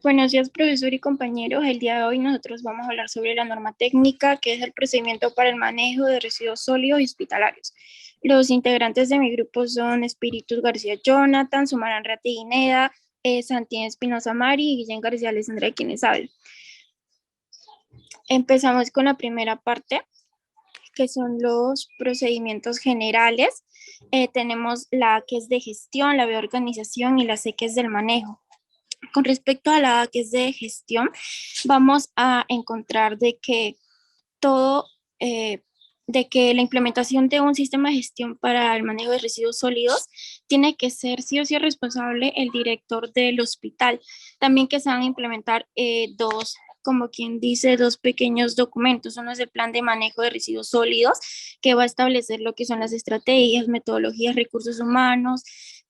Buenos días, profesor y compañeros. El día de hoy nosotros vamos a hablar sobre la norma técnica, que es el procedimiento para el manejo de residuos sólidos y hospitalarios. Los integrantes de mi grupo son Espíritus García Jonathan, Sumaran Rati Guineda, Santiago Espinosa Mari y Guillén García Alessandra, quienes hablan. Empezamos con la primera parte, que son los procedimientos generales. Tenemos la que es de gestión, la de organización y la C que es del manejo. Con respecto a la que es de gestión, vamos a encontrar de que todo, de que la implementación de un sistema de gestión para el manejo de residuos sólidos tiene que ser sí o sí responsable el director del hospital. También que se van a implementar dos, como quien dice, dos pequeños documentos. Uno es el plan de manejo de residuos sólidos, que va a establecer lo que son las estrategias, metodologías, recursos humanos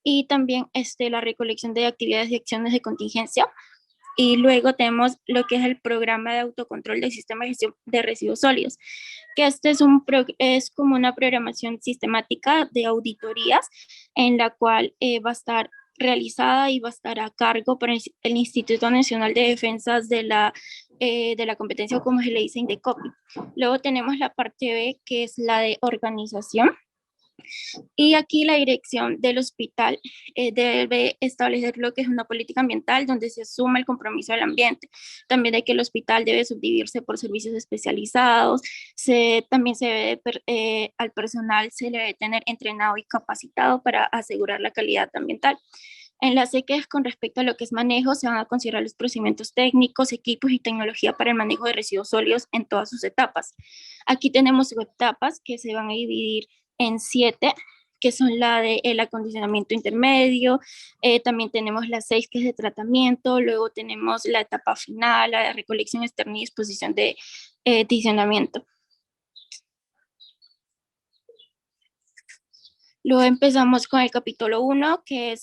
y también la recolección de actividades y acciones de contingencia. Y luego tenemos lo que es el programa de autocontrol del sistema de gestión de residuos sólidos, que es como una programación sistemática de auditorías en la cual va a estar realizada y va a estar a cargo por el Instituto Nacional de Defensas de la Competencia, como se le dice, INDECOPI. Luego tenemos la parte B, que es la de organización. Y aquí la dirección del hospital debe establecer lo que es una política ambiental donde se asuma el compromiso del ambiente. También de que el hospital debe subdividirse por servicios especializados, también se debe, al personal se le debe tener entrenado y capacitado para asegurar la calidad ambiental. En la C, que es con respecto a lo que es manejo, se van a considerar los procedimientos técnicos, equipos y tecnología para el manejo de residuos sólidos en todas sus etapas. Aquí tenemos etapas que se van a dividir en 7, que son la de el acondicionamiento intermedio, también tenemos la 6, que es de tratamiento, luego tenemos la etapa final, la de recolección externa y disposición de adicionamiento. Luego empezamos con el capítulo 1, que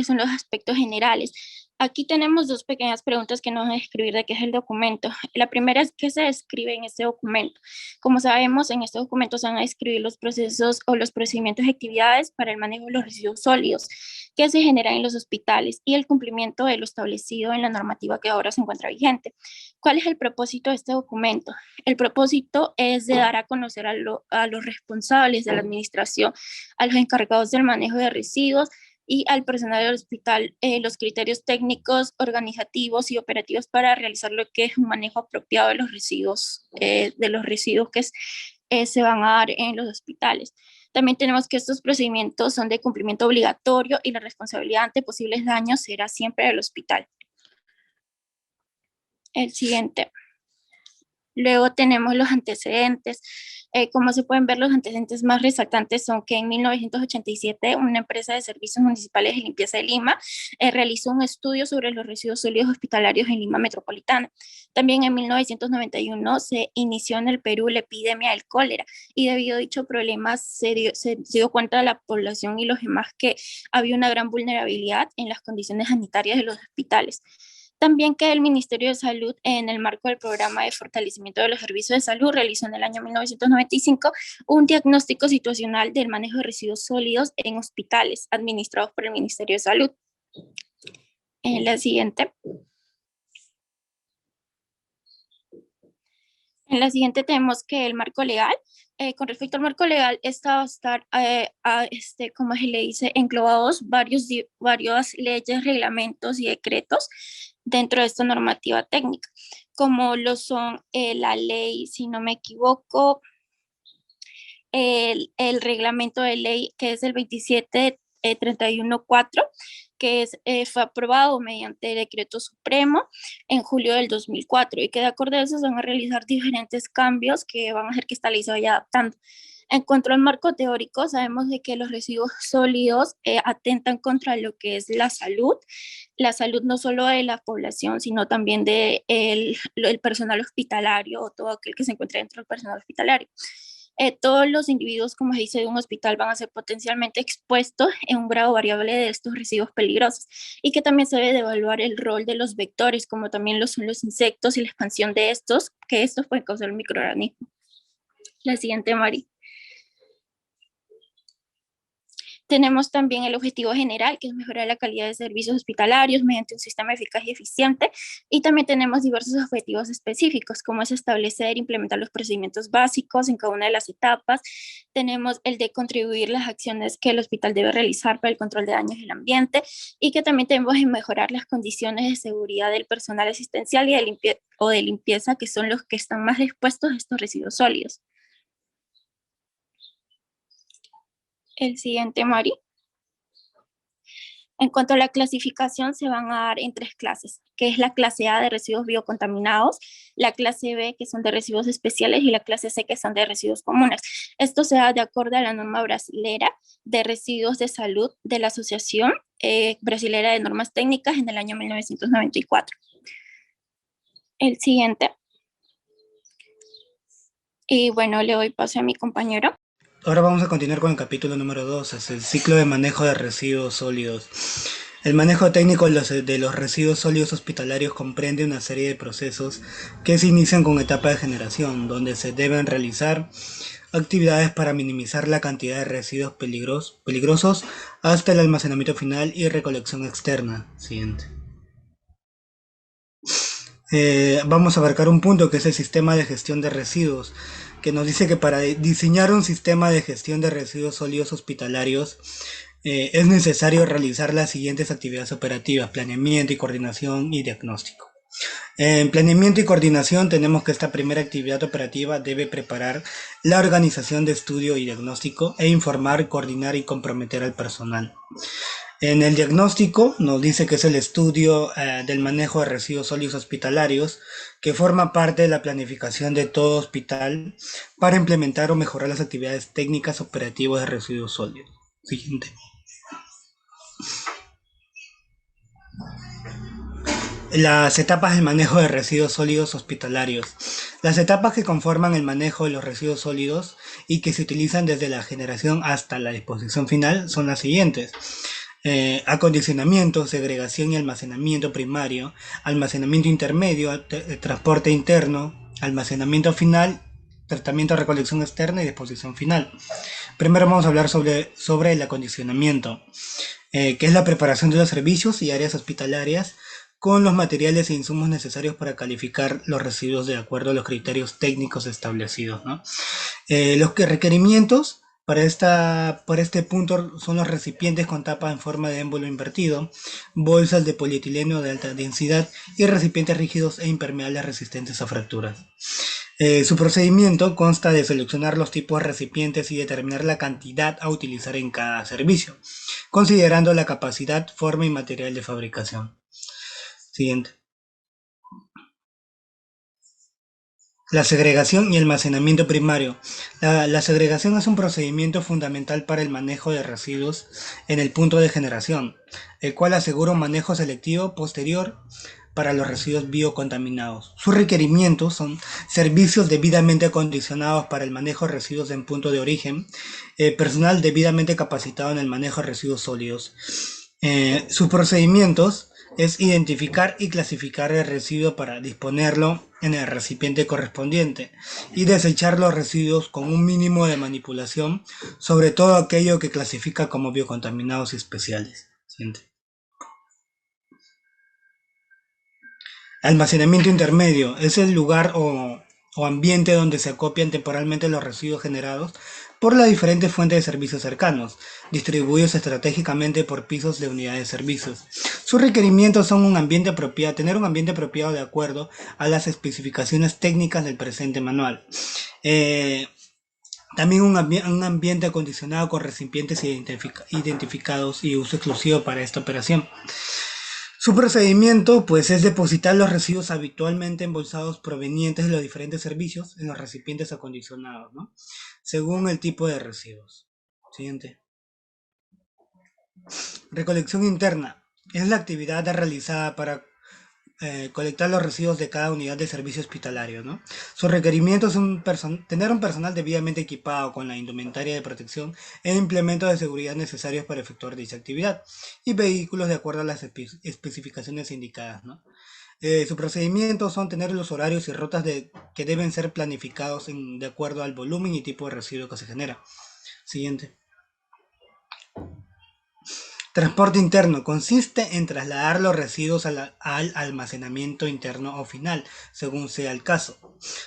son los aspectos generales. Aquí tenemos dos pequeñas preguntas que nos van a escribir de qué es el documento. La primera es qué se describe en este documento. Como sabemos, en este documento se van a describir los procesos o los procedimientos y actividades para el manejo de los residuos sólidos que se generan en los hospitales y el cumplimiento de lo establecido en la normativa que ahora se encuentra vigente. ¿Cuál es el propósito de este documento? El propósito es de dar a conocer a los responsables de la administración, a los encargados del manejo de residuos y al personal del hospital los criterios técnicos, organizativos y operativos para realizar lo que es un manejo apropiado de los residuos que se van a dar en los hospitales. También tenemos que estos procedimientos son de cumplimiento obligatorio y la responsabilidad ante posibles daños será siempre del hospital. El siguiente. Luego tenemos los antecedentes. Como se pueden ver, los antecedentes más resaltantes son que en 1987 una empresa de servicios municipales de limpieza de Lima realizó un estudio sobre los residuos sólidos hospitalarios en Lima metropolitana. También en 1991 se inició en el Perú la epidemia del cólera y debido a dicho problema se dio cuenta de la población y los demás que había una gran vulnerabilidad en las condiciones sanitarias de los hospitales. También que el Ministerio de Salud, en el marco del programa de fortalecimiento de los servicios de salud, realizó en el año 1995 un diagnóstico situacional del manejo de residuos sólidos en hospitales administrados por el Ministerio de Salud. En la siguiente. En la siguiente tenemos que el marco legal. Con respecto al marco legal, esta va a estar, como se le dice, englobados varias leyes, reglamentos y decretos dentro de esta normativa técnica, como lo son la ley, si no me equivoco, el reglamento de ley que es el 27314, que fue aprobado mediante decreto supremo en julio del 2004 y que de acuerdo a eso se van a realizar diferentes cambios que van a hacer que esta ley se vaya adaptando. En cuanto al marco teórico, sabemos de que los residuos sólidos atentan contra lo que es la salud no solo de la población, sino también del el personal hospitalario o todo aquel que se encuentre dentro del personal hospitalario. Todos los individuos, como se dice, de un hospital van a ser potencialmente expuestos en un grado variable de estos residuos peligrosos y que también se debe de evaluar el rol de los vectores, como también lo son los insectos y la expansión de estos, que estos pueden causar un microorganismo. La siguiente, Mari. Tenemos también el objetivo general, que es mejorar la calidad de servicios hospitalarios mediante un sistema eficaz y eficiente. Y también tenemos diversos objetivos específicos, como es establecer e implementar los procedimientos básicos en cada una de las etapas. Tenemos el de contribuir las acciones que el hospital debe realizar para el control de daños del ambiente, y que también tenemos que mejorar las condiciones de seguridad del personal asistencial y de limpieza, que son los que están más expuestos a estos residuos sólidos. El siguiente, Mari. En cuanto a la clasificación, se van a dar en 3 clases, que es la clase A de residuos biocontaminados, la clase B, que son de residuos especiales, y la clase C, que son de residuos comunes. Esto se da de acuerdo a la norma brasilera de residuos de salud de la Asociación Brasilera de Normas Técnicas en el año 1994. El siguiente. Y bueno, le doy paso a mi compañero. Ahora vamos a continuar con el capítulo número 2, es el ciclo de manejo de residuos sólidos. El manejo técnico de los residuos sólidos hospitalarios comprende una serie de procesos que se inician con etapa de generación, donde se deben realizar actividades para minimizar la cantidad de residuos peligrosos hasta el almacenamiento final y recolección externa. Siguiente. Vamos a abarcar un punto que es el sistema de gestión de residuos, que nos dice que para diseñar un sistema de gestión de residuos sólidos hospitalarios es necesario realizar las siguientes actividades operativas: planeamiento y coordinación y diagnóstico. En planeamiento y coordinación tenemos que esta primera actividad operativa debe preparar la organización de estudio y diagnóstico e informar, coordinar y comprometer al personal. En el diagnóstico nos dice que es el estudio del manejo de residuos sólidos hospitalarios, que forma parte de la planificación de todo hospital para implementar o mejorar las actividades técnicas operativas de residuos sólidos. Siguiente. Las etapas del manejo de residuos sólidos hospitalarios. Las etapas que conforman el manejo de los residuos sólidos y que se utilizan desde la generación hasta la disposición final son las siguientes: acondicionamiento, segregación y almacenamiento primario, almacenamiento intermedio, transporte interno, almacenamiento final, tratamiento, recolección externa y disposición final. Primero vamos a hablar sobre el acondicionamiento, que es la preparación de los servicios y áreas hospitalarias con los materiales e insumos necesarios para calificar los residuos de acuerdo a los criterios técnicos establecidos, ¿no? Los requerimientos para este punto son los recipientes con tapa en forma de émbolo invertido, bolsas de polietileno de alta densidad y recipientes rígidos e impermeables resistentes a fracturas. Su procedimiento consta de seleccionar los tipos de recipientes y determinar la cantidad a utilizar en cada servicio, considerando la capacidad, forma y material de fabricación. Siguiente. La segregación y almacenamiento primario. La segregación es un procedimiento fundamental para el manejo de residuos en el punto de generación, el cual asegura un manejo selectivo posterior para los residuos biocontaminados. Sus requerimientos son servicios debidamente acondicionados para el manejo de residuos en punto de origen, personal debidamente capacitado en el manejo de residuos sólidos. Sus procedimientos es identificar y clasificar el residuo para disponerlo en el recipiente correspondiente y desechar los residuos con un mínimo de manipulación, sobre todo aquello que clasifica como biocontaminados y especiales. Siguiente. Almacenamiento intermedio es el lugar o ambiente donde se acopian temporalmente los residuos generados por las diferentes fuentes de servicios cercanos, distribuidos estratégicamente por pisos de unidades de servicios. Sus requerimientos son tener un ambiente apropiado de acuerdo a las especificaciones técnicas del presente manual. También un ambiente acondicionado con recipientes identificados y uso exclusivo para esta operación. Su procedimiento, pues, es depositar los residuos habitualmente embolsados provenientes de los diferentes servicios en los recipientes acondicionados, ¿no? Según el tipo de residuos. Siguiente. Recolección interna. Es la actividad realizada para colectar los residuos de cada unidad de servicio hospitalario, ¿no? Sus requerimientos son tener un personal debidamente equipado con la indumentaria de protección e implementos de seguridad necesarios para efectuar dicha actividad, y vehículos de acuerdo a las especificaciones indicadas, ¿no? Sus procedimientos son tener los horarios y rutas que deben ser planificados de acuerdo al volumen y tipo de residuo que se genera. Siguiente. Transporte interno consiste en trasladar los residuos al almacenamiento interno o final, según sea el caso.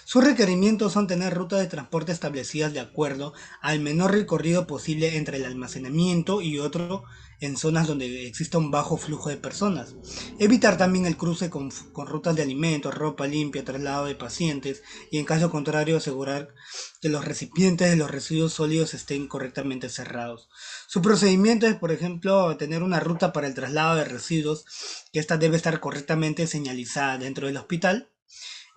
Sus requerimientos son tener rutas de transporte establecidas de acuerdo al menor recorrido posible entre el almacenamiento y otro en zonas donde exista un bajo flujo de personas. Evitar también el cruce con rutas de alimentos, ropa limpia, traslado de pacientes y en caso contrario asegurar que los recipientes de los residuos sólidos estén correctamente cerrados. Su procedimiento es, por ejemplo, tener una ruta para el traslado de residuos, que esta debe estar correctamente señalizada dentro del hospital,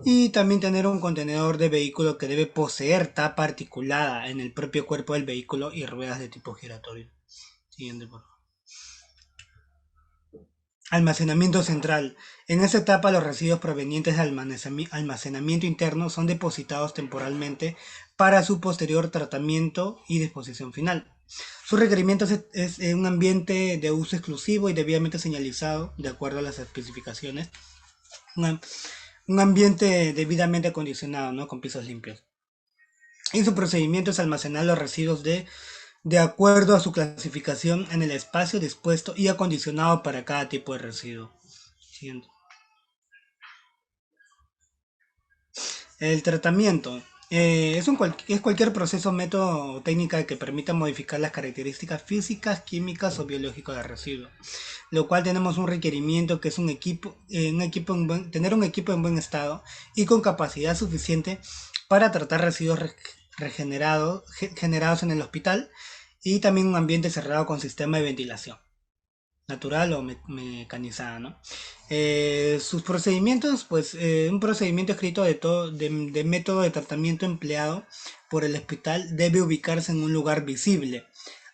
y también tener un contenedor de vehículo que debe poseer tapa articulada en el propio cuerpo del vehículo y ruedas de tipo giratorio. Siguiente, por favor. Almacenamiento central. En esta etapa los residuos provenientes del almacenamiento interno son depositados temporalmente para su posterior tratamiento y disposición final. Sus requerimientos es un ambiente de uso exclusivo y debidamente señalizado de acuerdo a las especificaciones. Un ambiente debidamente acondicionado, ¿no? Con pisos limpios. Y su procedimiento es almacenar los residuos de acuerdo a su clasificación en el espacio dispuesto y acondicionado para cada tipo de residuo. Siguiente. El tratamiento. Es cualquier proceso, método o técnica que permita modificar las características físicas, químicas o biológicas del residuo. Lo cual tenemos un requerimiento que es tener un equipo en buen estado y con capacidad suficiente para tratar residuos generados en el hospital, y también un ambiente cerrado con sistema de ventilación natural o mecanizada, ¿no? Sus procedimientos, pues un procedimiento escrito de método de tratamiento empleado por el hospital debe ubicarse en un lugar visible,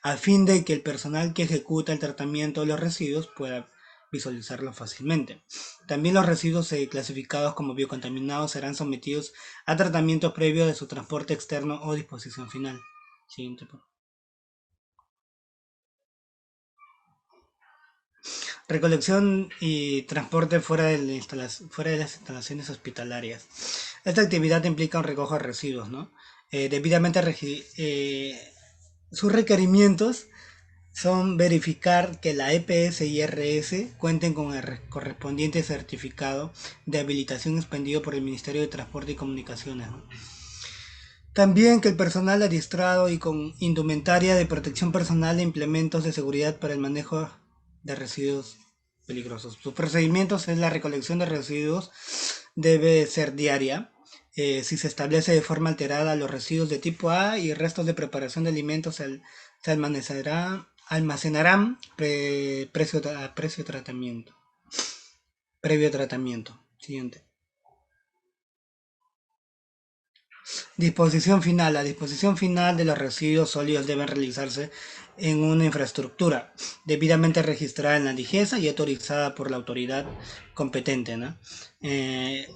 a fin de que el personal que ejecuta el tratamiento de los residuos pueda visualizarlo fácilmente. También los residuos clasificados como biocontaminados serán sometidos a tratamiento previo de su transporte externo o disposición final. Siguiente, por favor. Recolección y transporte fuera de las instalaciones hospitalarias. Esta actividad implica un recojo de residuos, ¿no? Debidamente sus requerimientos son verificar que la EPS y RS cuenten con el correspondiente certificado de habilitación expendido por el Ministerio de Transporte y Comunicaciones, ¿no? También que el personal adiestrado y con indumentaria de protección personal e implementos de seguridad para el manejo de residuos peligrosos. Sus procedimientos es la recolección de residuos debe ser diaria. Si se establece de forma alterada los residuos de tipo A y restos de preparación de alimentos se almacenarán previo tratamiento. Siguiente. Disposición final. La disposición final de los residuos sólidos debe realizarse en una infraestructura debidamente registrada en la DIGESA y autorizada por la autoridad competente, ¿no? Es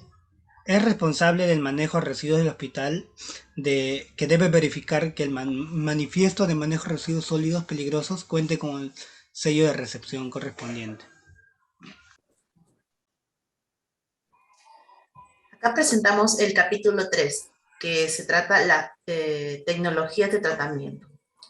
responsable del manejo de residuos del hospital que debe verificar que el manifiesto de manejo de residuos sólidos peligrosos cuente con el sello de recepción correspondiente. Acá presentamos el capítulo 3, que se trata la tecnología de tratamiento.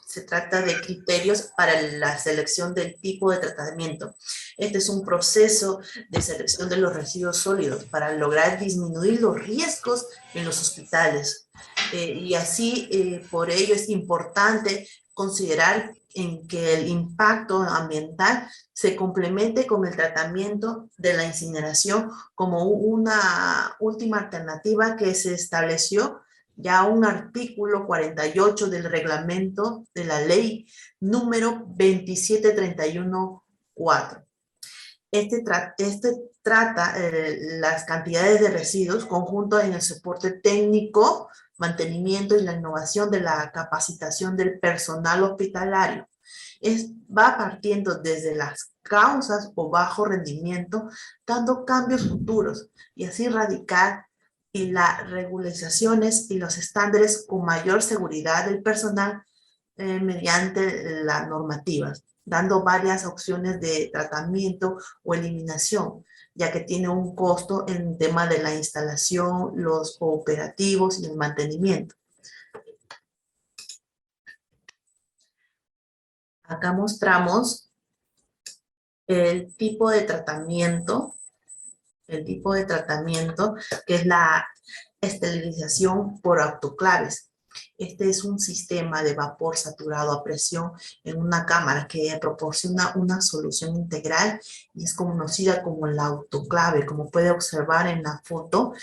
Se trata de criterios para la selección del tipo de tratamiento. Este es un proceso de selección de los residuos sólidos para lograr disminuir los riesgos en los hospitales. Y así, por ello es importante considerar en que el impacto ambiental se complemente con el tratamiento de la incineración como una última alternativa que se estableció ya un artículo 48 del reglamento de la ley número 27314. Este trata las cantidades de residuos conjuntos en el soporte técnico, mantenimiento y la innovación de la capacitación del personal hospitalario. Va partiendo desde las causas o bajo rendimiento, dando cambios futuros y así radicar y las regularizaciones y los estándares con mayor seguridad del personal mediante las normativas, dando varias opciones de tratamiento o eliminación, ya que tiene un costo en tema de la instalación, los operativos y el mantenimiento. Acá mostramos el tipo de tratamiento, que es la esterilización por autoclaves. Este es un sistema de vapor saturado a presión en una cámara que proporciona una solución integral y es conocida como la autoclave. Como puede observar en la foto,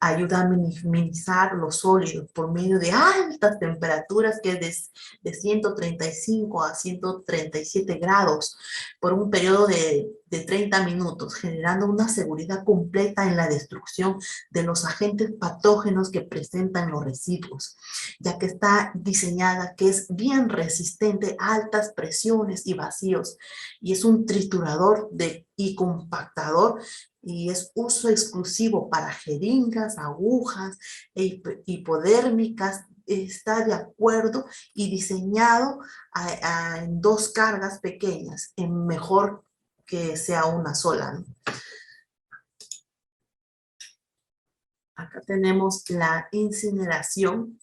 ayuda a minimizar los sólidos por medio de altas temperaturas que es de 135 a 137 grados por un periodo de 30 minutos, generando una seguridad completa en la destrucción de los agentes patógenos que presentan los residuos, ya que está diseñada que es bien resistente a altas presiones y vacíos, y es un triturador y compactador, y es uso exclusivo para jeringas, agujas e hipodérmicas. Está de acuerdo y diseñado en 2 cargas pequeñas, en mejor que sea una sola, ¿no? Acá tenemos la incineración.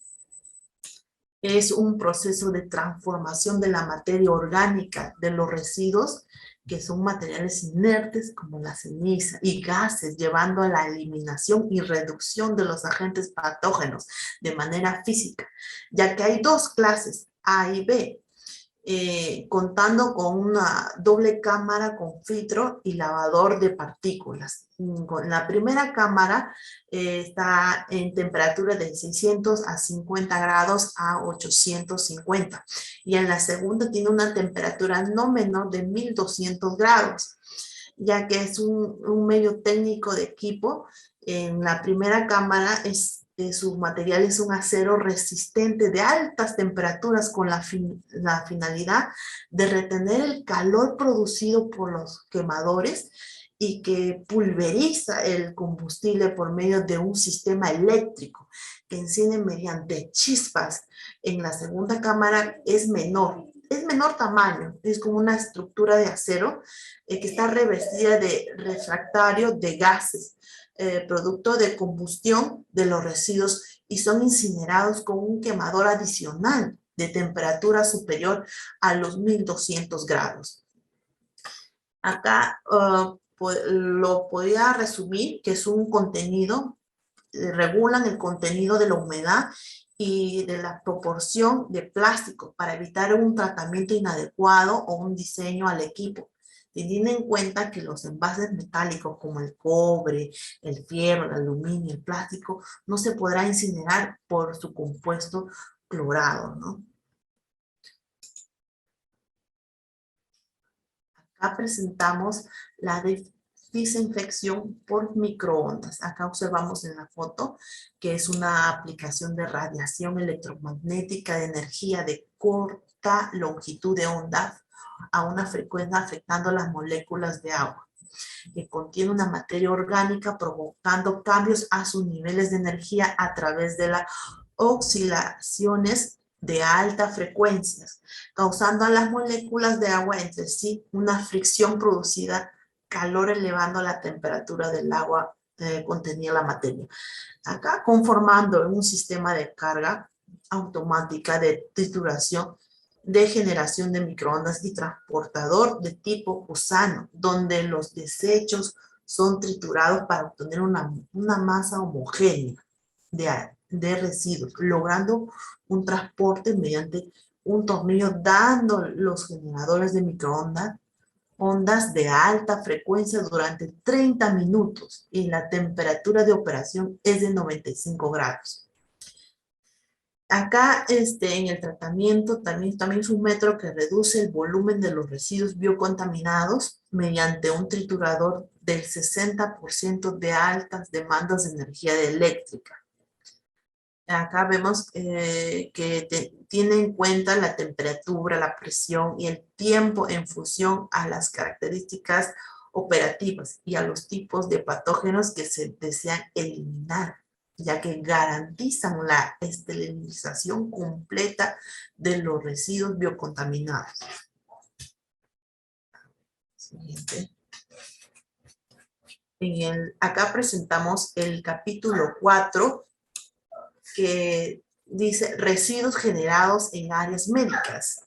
Es un proceso de transformación de la materia orgánica de los residuos, que son materiales inertes como la ceniza y gases, llevando a la eliminación y reducción de los agentes patógenos de manera física, ya que hay 2 clases, A y B. Contando con una doble cámara con filtro y lavador de partículas. La primera cámara está en temperatura de 600 a 50 grados a 850 y en la segunda tiene una temperatura no menor de 1200 grados, ya que es un medio técnico de equipo. En la primera cámara su material es un acero resistente de altas temperaturas con la finalidad de retener el calor producido por los quemadores y que pulveriza el combustible por medio de un sistema eléctrico que enciende mediante chispas. En la segunda cámara es menor tamaño, es como una estructura de acero que está revestida de refractario de gases, producto de combustión de los residuos, y son incinerados con un quemador adicional de temperatura superior a los 1200 grados. Acá lo podría resumir que es un contenido, regulan el contenido de la humedad y de la proporción de plástico para evitar un tratamiento inadecuado o un diseño al equipo, teniendo en cuenta que los envases metálicos como el cobre, el fierro, el aluminio, el plástico, no se podrá incinerar por su compuesto clorado, ¿no? Acá presentamos la desinfección por microondas. Acá observamos en la foto que es una aplicación de radiación electromagnética de energía de corta longitud de onda a una frecuencia afectando las moléculas de agua, que contiene una materia orgánica provocando cambios a sus niveles de energía a través de las oscilaciones de altas frecuencias, causando a las moléculas de agua entre sí una fricción producida, calor elevando la temperatura del agua contenida en la materia. Acá conformando un sistema de carga automática de trituración de generación de microondas y transportador de tipo gusano, donde los desechos son triturados para obtener una masa homogénea de residuos, logrando un transporte mediante un tornillo, dando los generadores de microondas ondas de alta frecuencia durante 30 minutos y la temperatura de operación es de 95 grados. Acá en el tratamiento también es un método que reduce el volumen de los residuos biocontaminados mediante un triturador del 60% de altas demandas de energía eléctrica. Acá vemos que tiene en cuenta la temperatura, la presión y el tiempo en función a las características operativas y a los tipos de patógenos que se desean eliminar, ya que garantizan la esterilización completa de los residuos biocontaminados. Siguiente. Acá presentamos el capítulo 4, que dice residuos generados en áreas médicas.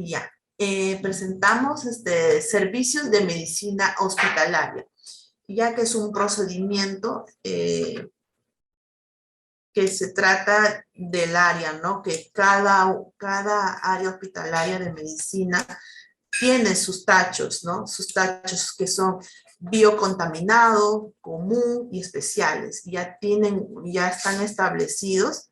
Ya, presentamos servicios de medicina hospitalaria, ya que es un procedimiento que se trata del área, ¿no? Que cada área hospitalaria de medicina tiene sus tachos, ¿no? Sus tachos que son biocontaminado, común y especiales. Ya están establecidos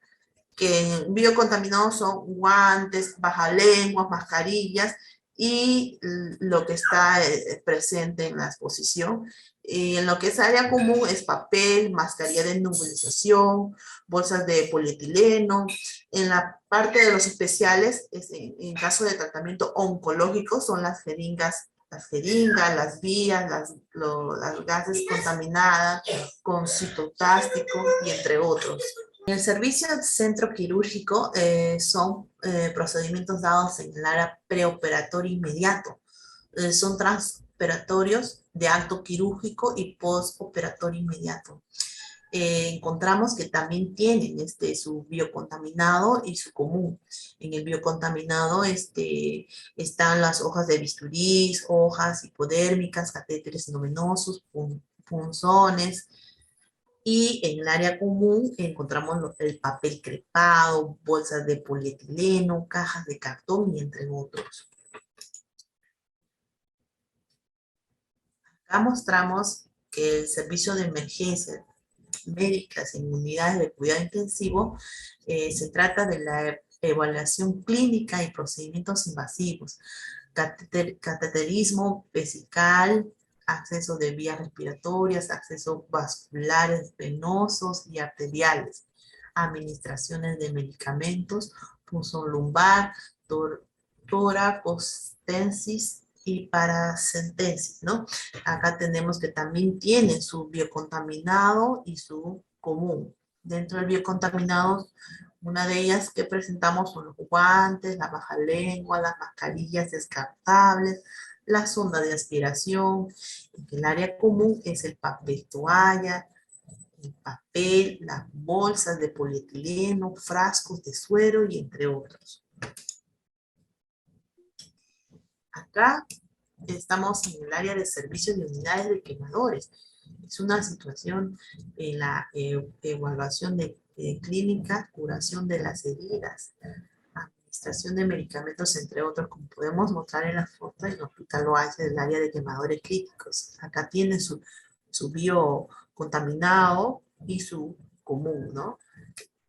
que biocontaminados son guantes, bajalenguas, mascarillas y lo que está presente en la exposición. Y en lo que es área común es papel, mascarilla de nebulización, bolsas de polietileno. En la parte de los especiales, en caso de tratamiento oncológico, son las jeringas, las vías, las gases contaminadas con citotástico y entre otros. En el servicio del centro quirúrgico son procedimientos dados en el área preoperatorio inmediato. Son transoperatorios de acto quirúrgico y postoperatorio inmediato. Encontramos que también tienen su biocontaminado y su común. En el biocontaminado están las hojas de bisturí, hojas hipodérmicas, catéteres endovenosos, punzones. Y en el área común encontramos el papel crepado, bolsas de polietileno, cajas de cartón y entre otros. Acá mostramos que el servicio de emergencia médicas en unidades de cuidado intensivo se trata de la evaluación clínica y procedimientos invasivos, cateterismo vesical, acceso de vías respiratorias, accesos vasculares, venosos y arteriales, administraciones de medicamentos, punción lumbar, toracostensis y paracentesis, ¿no? Acá tenemos que también tienen su biocontaminado y su común. Dentro del biocontaminado, una de ellas que presentamos son los guantes, la baja lengua, las mascarillas descartables, la sonda de aspiración. El área común es el papel toalla, el papel, las bolsas de polietileno, frascos de suero y entre otros. Acá estamos en el área de servicios de unidades de quemadores. Es una situación en la evaluación de clínica, curación de las heridas, administración de medicamentos, entre otros, como podemos mostrar en la foto, en el Hospital Oasis del área de quemadores críticos. Acá tiene su biocontaminado y su común, ¿no?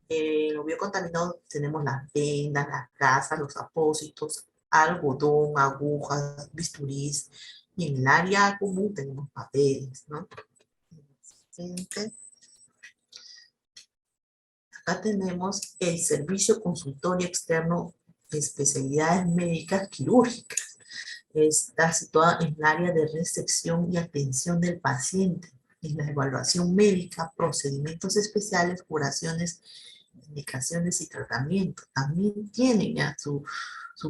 Los biocontaminados tenemos las vendas, las gasas, los apósitos, algodón, agujas, bisturís, y en el área común tenemos papeles, ¿no? Acá tenemos el servicio consultorio externo de especialidades médicas quirúrgicas. Está situada en el área de recepción y atención del paciente, en la evaluación médica, procedimientos especiales, curaciones, indicaciones y tratamientos. También tienen ya su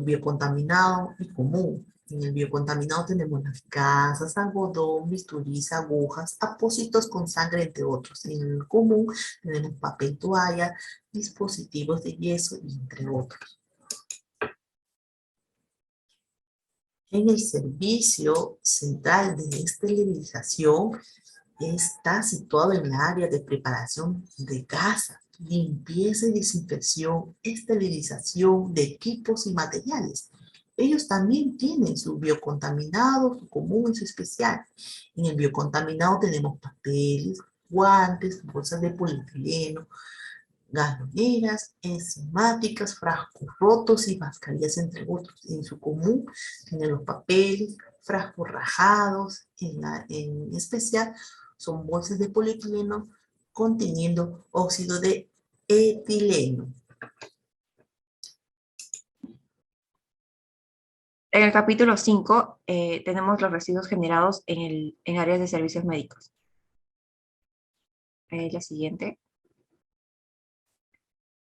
biocontaminado y común. En el biocontaminado tenemos las gasas, algodón, bisturís, agujas, apósitos con sangre, entre otros. En el común tenemos papel toalla, dispositivos de yeso, y entre otros. En el servicio central de esterilización está situado en el área de preparación de casa, limpieza y desinfección, esterilización de equipos y materiales. Ellos también tienen su biocontaminado, su común y su especial. En el biocontaminado tenemos papeles, guantes, bolsas de polietileno, galoneras, enzimáticas, frascos rotos y mascarillas, entre otros. En su común tienen los papeles, frascos rajados, en especial son bolsas de polietileno conteniendo óxido de etileno. En el capítulo 5 tenemos los residuos generados en áreas de servicios médicos. La siguiente.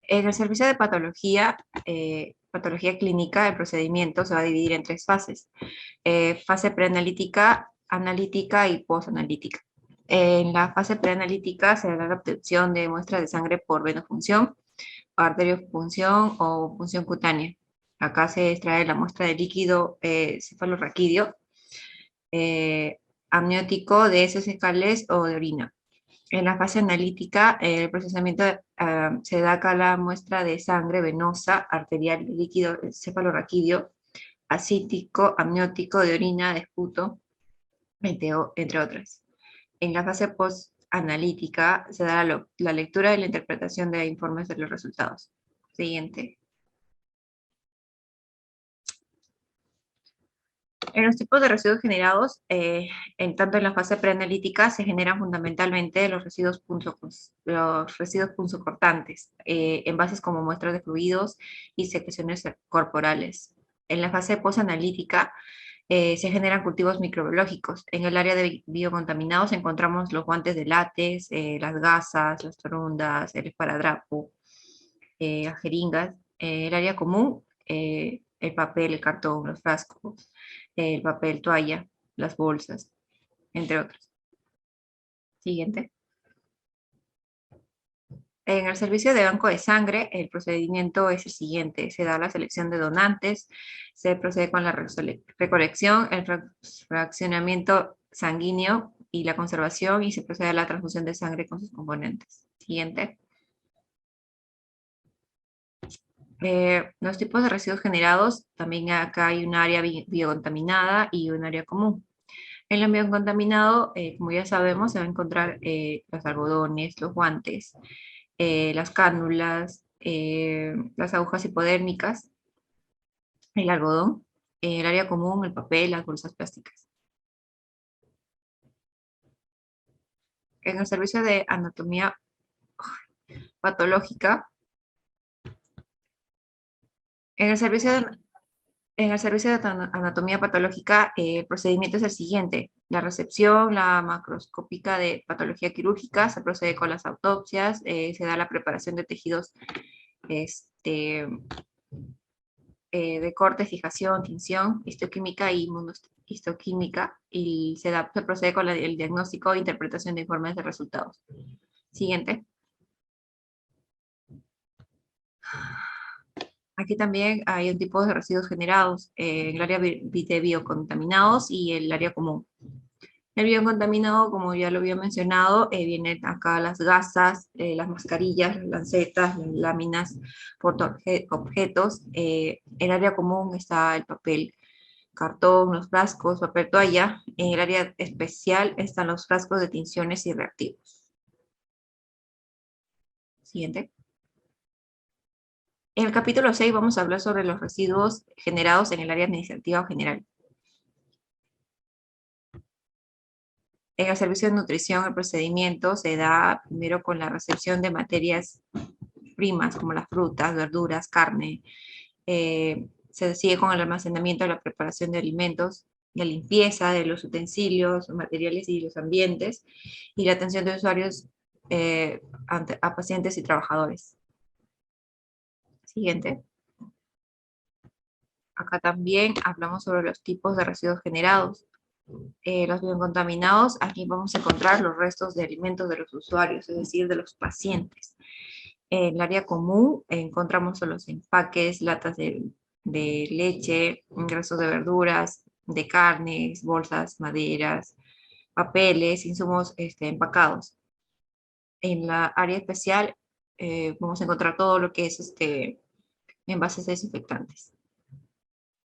En el servicio de patología clínica, el procedimiento se va a dividir en 3 fases. Fase preanalítica, analítica y posanalítica. En la fase preanalítica se hará la obtención de muestras de sangre por venofunción, arteriofunción o función cutánea. Acá se extrae la muestra de líquido cefalorraquídeo, amniótico de heces fecales o de orina. En la fase analítica, el procesamiento se da acá la muestra de sangre venosa, arterial, líquido cefalorraquídeo, asítico, amniótico, de orina, de esputo, entre otras. En la fase post-analítica se da la lectura y la interpretación de informes de los resultados. Siguiente. En los tipos de residuos generados, tanto en la fase preanalítica, se generan fundamentalmente los residuos punzocortantes, envases como muestras de fluidos y secreciones corporales. En la fase posanalítica, se generan cultivos microbiológicos. En el área de biocontaminados encontramos los guantes de látex, las gasas, las torundas, el esparadrapo, las jeringas. El área común, el papel, el cartón, los frascos, el papel toalla, las bolsas, entre otros. Siguiente. En el servicio de banco de sangre, el procedimiento es el siguiente. Se da la selección de donantes, se procede con la recolección, el fraccionamiento sanguíneo y la conservación, y se procede a la transfusión de sangre con sus componentes. Siguiente. Los tipos de residuos generados, también acá hay un área biocontaminada y un área común. En el biocontaminado, como ya sabemos, se va a encontrar los algodones, los guantes, las cánulas, las agujas hipodérmicas, el algodón, el área común, el papel, las bolsas plásticas. En el servicio de anatomía patológica, en el servicio de anatomía patológica, el procedimiento es el siguiente. La recepción, la macroscópica de patología quirúrgica, se procede con las autopsias, se da la preparación de tejidos de corte, fijación, tinción, histoquímica y inmunohistoquímica, y se procede con el diagnóstico e interpretación de informes de resultados. Siguiente. Aquí también hay un tipo de residuos generados, en el área de biocontaminados y el área común. El biocontaminado, como ya lo había mencionado, vienen acá las gasas, las mascarillas, las lancetas, las láminas, portaobjetos. El área común está el papel cartón, los frascos, papel toalla. En el área especial están los frascos de tinciones y reactivos. Siguiente. En el capítulo 6 vamos a hablar sobre los residuos generados en el área administrativa general. En el servicio de nutrición, el procedimiento se da primero con la recepción de materias primas como las frutas, verduras, carne. Se sigue con el almacenamiento, la preparación de alimentos, la limpieza de los utensilios, los materiales y los ambientes, y la atención de usuarios a pacientes y trabajadores. Siguiente. Acá también hablamos sobre los tipos de residuos generados. Los biocontaminados, aquí vamos a encontrar los restos de alimentos de los usuarios, es decir, de los pacientes. En el área común encontramos los empaques, latas de leche, restos de verduras, de carnes, bolsas, maderas, papeles, insumos empacados. En la área especial vamos a encontrar todo lo que es envases desinfectantes.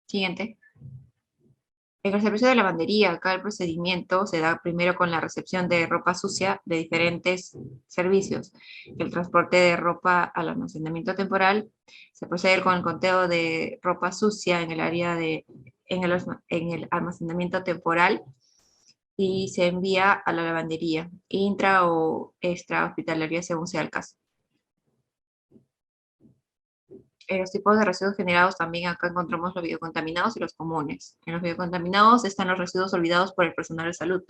Siguiente. En el servicio de lavandería, acá el procedimiento se da primero con la recepción de ropa sucia de diferentes servicios. El transporte de ropa al almacenamiento temporal, se procede con el conteo de ropa sucia en el área en el almacenamiento temporal, y se envía a la lavandería, intra o extra hospitalaria según sea el caso. En los tipos de residuos generados también acá encontramos los biocontaminados y los comunes. En los biocontaminados están los residuos olvidados por el personal de salud.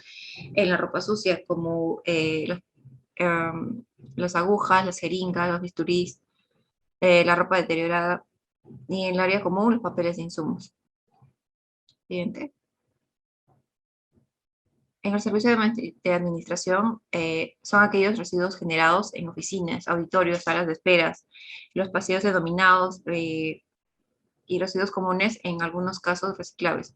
En la ropa sucia, como las agujas, las jeringas, los bisturís, la ropa deteriorada. Y en el área común, los papeles de insumos. Siguiente. En el servicio de administración son aquellos residuos generados en oficinas, auditorios, salas de esperas, los pasillos denominados y residuos comunes, en algunos casos reciclables.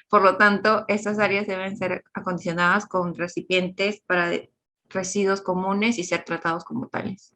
Por lo tanto, estas áreas deben ser acondicionadas con recipientes para residuos comunes y ser tratados como tales.